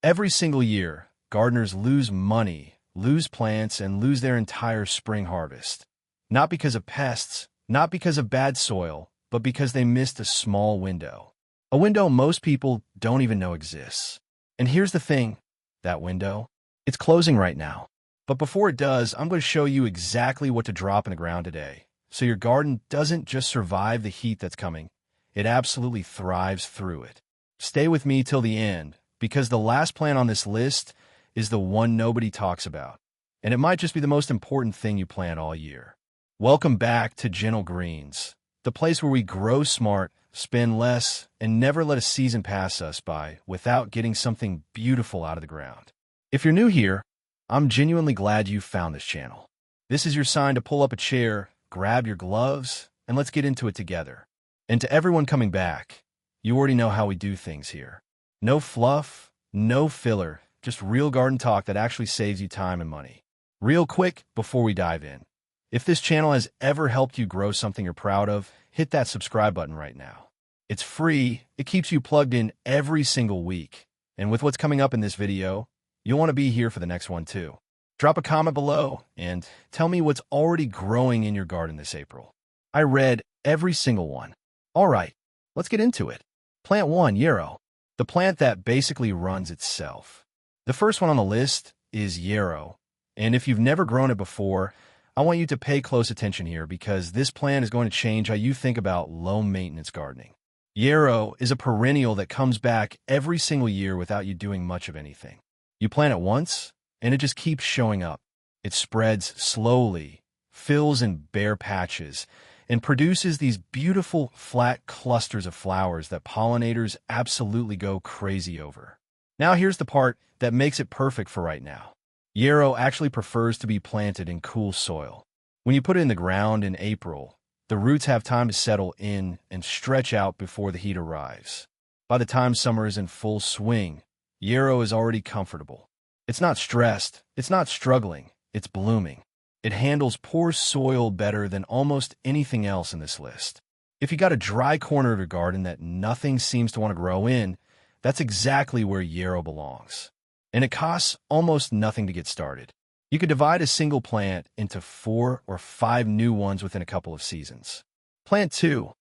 Every single year, gardeners lose money, lose plants, and lose their entire spring harvest. Not because of pests, not because of bad soil, but because they missed a small window. A window most people don't even know exists. And here's the thing, that window, it's closing right now. But before it does, I'm going to show you exactly what to drop in the ground today, so your garden doesn't just survive the heat that's coming, it absolutely thrives through it. Stay with me till the end, because the last plant on this list is the one nobody talks about, and it might just be the most important thing you plant all year. Welcome back to Gentle Greens, the place where we grow smart, spend less, and never let a season pass us by without getting something beautiful out of the ground. If you're new here, I'm genuinely glad you found this channel. This is your sign to pull up a chair, grab your gloves, and let's get into it together. And to everyone coming back, you already know how we do things here. No fluff, no filler, just real garden talk that actually saves you time and money. Real quick before we dive in, if this channel has ever helped you grow something you're proud of, hit that subscribe button right now. It's free, it keeps you plugged in every single week. And with what's coming up in this video, you'll want to be here for the next one too. Drop a comment below and tell me what's already growing in your garden this April. I read every single one. All right, let's get into it. Plant 1, yarrow, the plant that basically runs itself. The first one on the list is yarrow, and if you've never grown it before, I want you to pay close attention here because this plant is going to change how you think about low-maintenance gardening. Yarrow is a perennial that comes back every single year without you doing much of anything. You plant it once, and it just keeps showing up. It spreads slowly, fills in bare patches, and produces these beautiful flat clusters of flowers that pollinators absolutely go crazy over. Now here's the part that makes it perfect for right now. Yarrow actually prefers to be planted in cool soil. When you put it in the ground in April, the roots have time to settle in and stretch out before the heat arrives. By the time summer is in full swing, yarrow is already comfortable. It's not stressed, it's not struggling, it's blooming. It handles poor soil better than almost anything else in this list. If you got a dry corner of your garden that nothing seems to want to grow in, that's exactly where yarrow belongs. And it costs almost nothing to get started. You could divide a single plant into 4 or 5 new ones within a couple of seasons. Plant 2,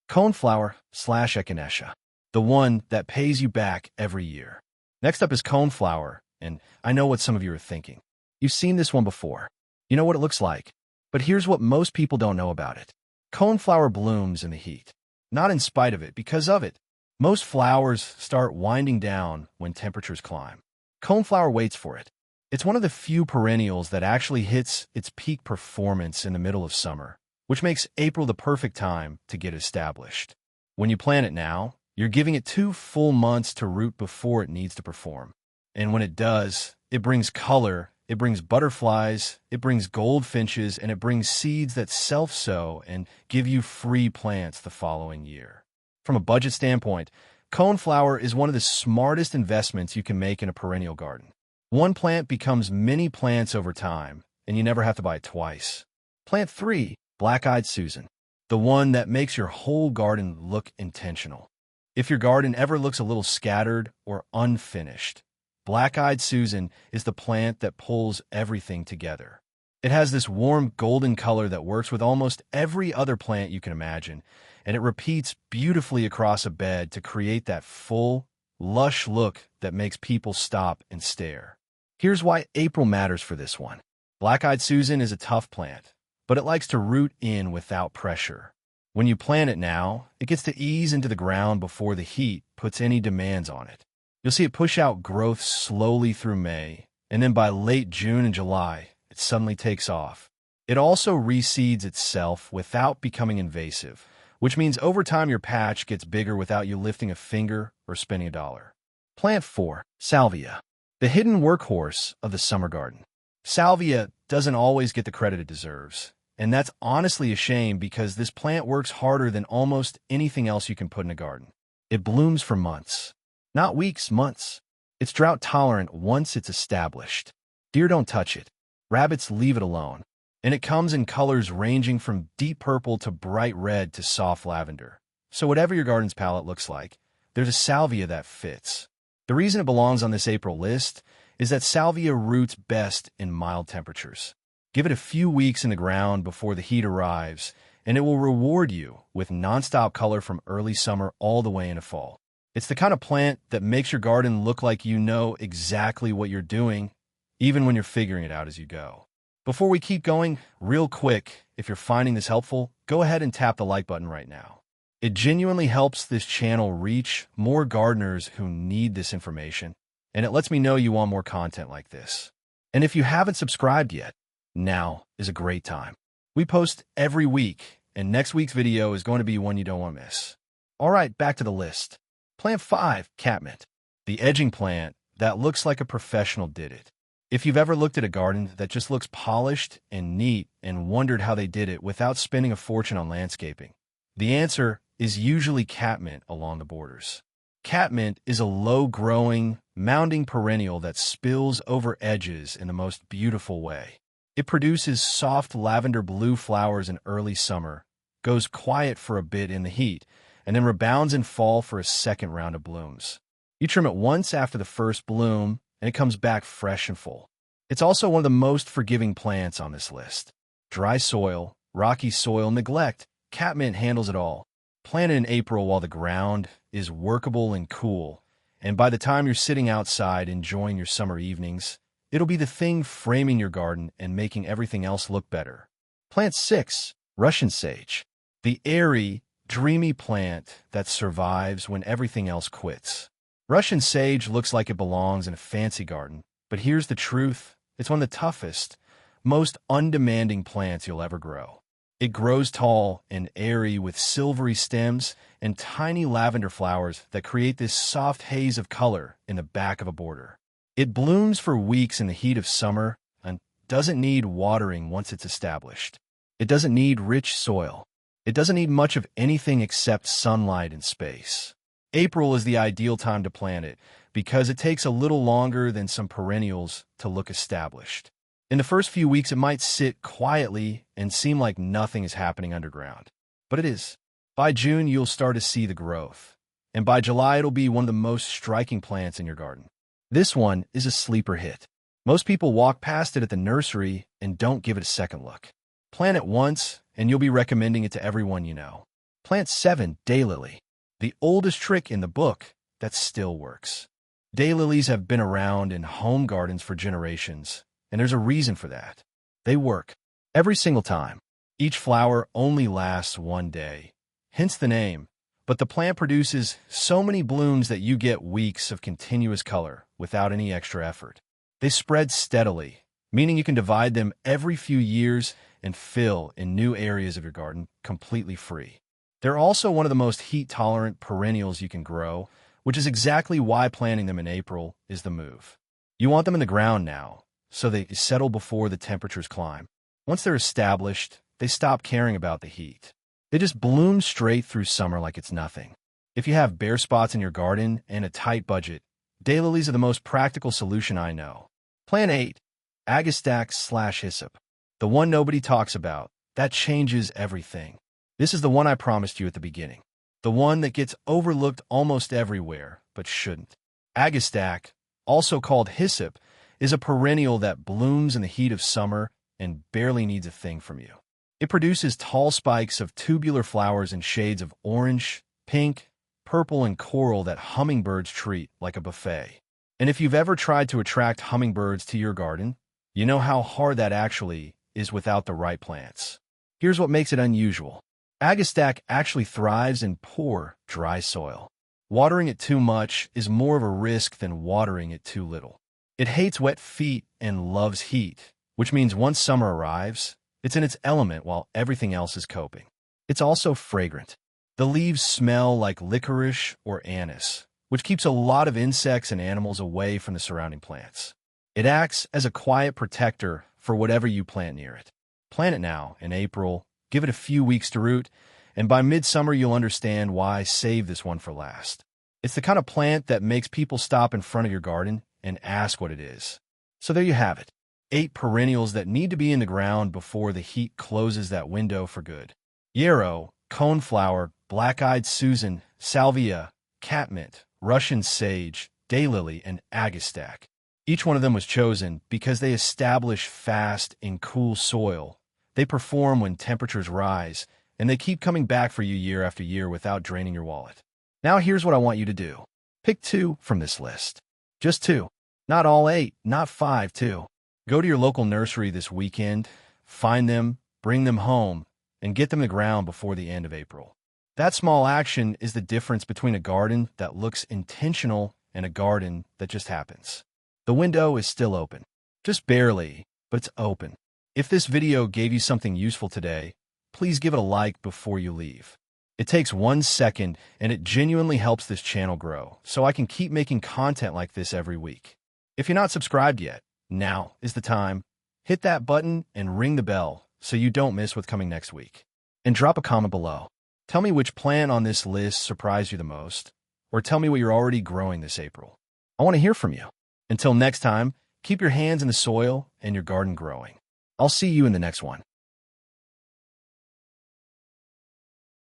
coneflower/echinacea, the one that pays you back every year. Next up is coneflower, and I know what some of you are thinking. You've seen this one before. You know what it looks like. But here's what most people don't know about it. Coneflower blooms in the heat. Not in spite of it, because of it. Most flowers start winding down when temperatures climb. Coneflower waits for it. It's one of the few perennials that actually hits its peak performance in the middle of summer, which makes April the perfect time to get established. When you plant it now, you're giving it 2 full months to root before it needs to perform. And when it does, it brings color, it brings butterflies, it brings goldfinches, and it brings seeds that self-sow and give you free plants the following year. From a budget standpoint, coneflower is one of the smartest investments you can make in a perennial garden. One plant becomes many plants over time, and you never have to buy it twice. Plant 3, black-eyed Susan, the one that makes your whole garden look intentional. If your garden ever looks a little scattered or unfinished, black-eyed Susan is the plant that pulls everything together. It has this warm golden color that works with almost every other plant you can imagine, and it repeats beautifully across a bed to create that full, lush look that makes people stop and stare. Here's why April matters for this one. Black-eyed Susan is a tough plant, but it likes to root in without pressure. When you plant it now, it gets to ease into the ground before the heat puts any demands on it. You'll see it push out growth slowly through May, and then by late June and July, it suddenly takes off. It also reseeds itself without becoming invasive, which means over time your patch gets bigger without you lifting a finger or spending $1. Plant 4, salvia, the hidden workhorse of the summer garden. Salvia doesn't always get the credit it deserves, and that's honestly a shame because this plant works harder than almost anything else you can put in a garden. It blooms for months. Not weeks, months. It's drought tolerant once it's established. Deer don't touch it. Rabbits leave it alone. And it comes in colors ranging from deep purple to bright red to soft lavender. So whatever your garden's palette looks like, there's a salvia that fits. The reason it belongs on this April list is that salvia roots best in mild temperatures. Give it a few weeks in the ground before the heat arrives, and it will reward you with nonstop color from early summer all the way into fall. It's the kind of plant that makes your garden look like you know exactly what you're doing, even when you're figuring it out as you go. Before we keep going, real quick, if you're finding this helpful, go ahead and tap the like button right now. It genuinely helps this channel reach more gardeners who need this information, and it lets me know you want more content like this. And if you haven't subscribed yet, now is a great time. We post every week, and next week's video is going to be one you don't want to miss. All right, back to the list. Plant 5, catmint. The edging plant that looks like a professional did it. If you've ever looked at a garden that just looks polished and neat and wondered how they did it without spending a fortune on landscaping, the answer is usually catmint along the borders. Catmint is a low-growing, mounding perennial that spills over edges in the most beautiful way. It produces soft lavender blue flowers in early summer, goes quiet for a bit in the heat, and then rebounds in fall for a second round of blooms. You trim it once after the first bloom, and it comes back fresh and full. It's also one of the most forgiving plants on this list. Dry soil, rocky soil, neglect, catmint handles it all. Plant it in April while the ground is workable and cool, and by the time you're sitting outside enjoying your summer evenings, it'll be the thing framing your garden and making everything else look better. Plant 6, Russian sage. The airy, dreamy plant that survives when everything else quits. Russian sage looks like it belongs in a fancy garden, but here's the truth. It's one of the toughest, most undemanding plants you'll ever grow. It grows tall and airy with silvery stems and tiny lavender flowers that create this soft haze of color in the back of a border. It blooms for weeks in the heat of summer and doesn't need watering once it's established. It doesn't need rich soil. It doesn't need much of anything except sunlight and space. April is the ideal time to plant it because it takes a little longer than some perennials to look established. In the first few weeks, it might sit quietly and seem like nothing is happening underground, but it is. By June, you'll start to see the growth, and by July, it'll be one of the most striking plants in your garden. This one is a sleeper hit. Most people walk past it at the nursery and don't give it a second look. Plant it once, and you'll be recommending it to everyone you know. Plant 7, daylily. The oldest trick in the book that still works. Daylilies have been around in home gardens for generations, and there's a reason for that. They work every single time. Each flower only lasts one day, hence the name, but the plant produces so many blooms that you get weeks of continuous color without any extra effort. They spread steadily, meaning you can divide them every few years and fill in new areas of your garden completely free. They're also one of the most heat-tolerant perennials you can grow, which is exactly why planting them in April is the move. You want them in the ground now, so they settle before the temperatures climb. Once they're established, they stop caring about the heat. They just bloom straight through summer like it's nothing. If you have bare spots in your garden and a tight budget, daylilies are the most practical solution I know. Plant 8, agastache/hyssop. The one nobody talks about. That changes everything. This is the one I promised you at the beginning. The one that gets overlooked almost everywhere, but shouldn't. Agastache, also called hyssop, is a perennial that blooms in the heat of summer and barely needs a thing from you. It produces tall spikes of tubular flowers in shades of orange, pink, purple, and coral that hummingbirds treat like a buffet. And if you've ever tried to attract hummingbirds to your garden, you know how hard that actually is without the right plants. Here's what makes it unusual. Agastache actually thrives in poor, dry soil. Watering it too much is more of a risk than watering it too little. It hates wet feet and loves heat, which means once summer arrives, it's in its element while everything else is coping. It's also fragrant. The leaves smell like licorice or anise, which keeps a lot of insects and animals away from the surrounding plants. It acts as a quiet protector for whatever you plant near it. Plant it now in April. Give it a few weeks to root, and by midsummer you'll understand why I saved this one for last. It's the kind of plant that makes people stop in front of your garden and ask what it is. So there you have it. 8 perennials that need to be in the ground before the heat closes that window for good. Yarrow, coneflower, black-eyed Susan, salvia, catmint, Russian sage, daylily, and agastache. Each one of them was chosen because they establish fast in cool soil. They perform when temperatures rise, and they keep coming back for you year after year without draining your wallet. Now here's what I want you to do. Pick 2 from this list. Just 2. Not all 8, not 5, 2. Go to your local nursery this weekend, find them, bring them home, and get them to ground before the end of April. That small action is the difference between a garden that looks intentional and a garden that just happens. The window is still open. Just barely, but it's open. If this video gave you something useful today, please give it a like before you leave. It takes 1 second, and it genuinely helps this channel grow, so I can keep making content like this every week. If you're not subscribed yet, now is the time. Hit that button and ring the bell so you don't miss what's coming next week. And drop a comment below. Tell me which plant on this list surprised you the most, or tell me what you're already growing this April. I want to hear from you. Until next time, keep your hands in the soil and your garden growing. I'll see you in the next one.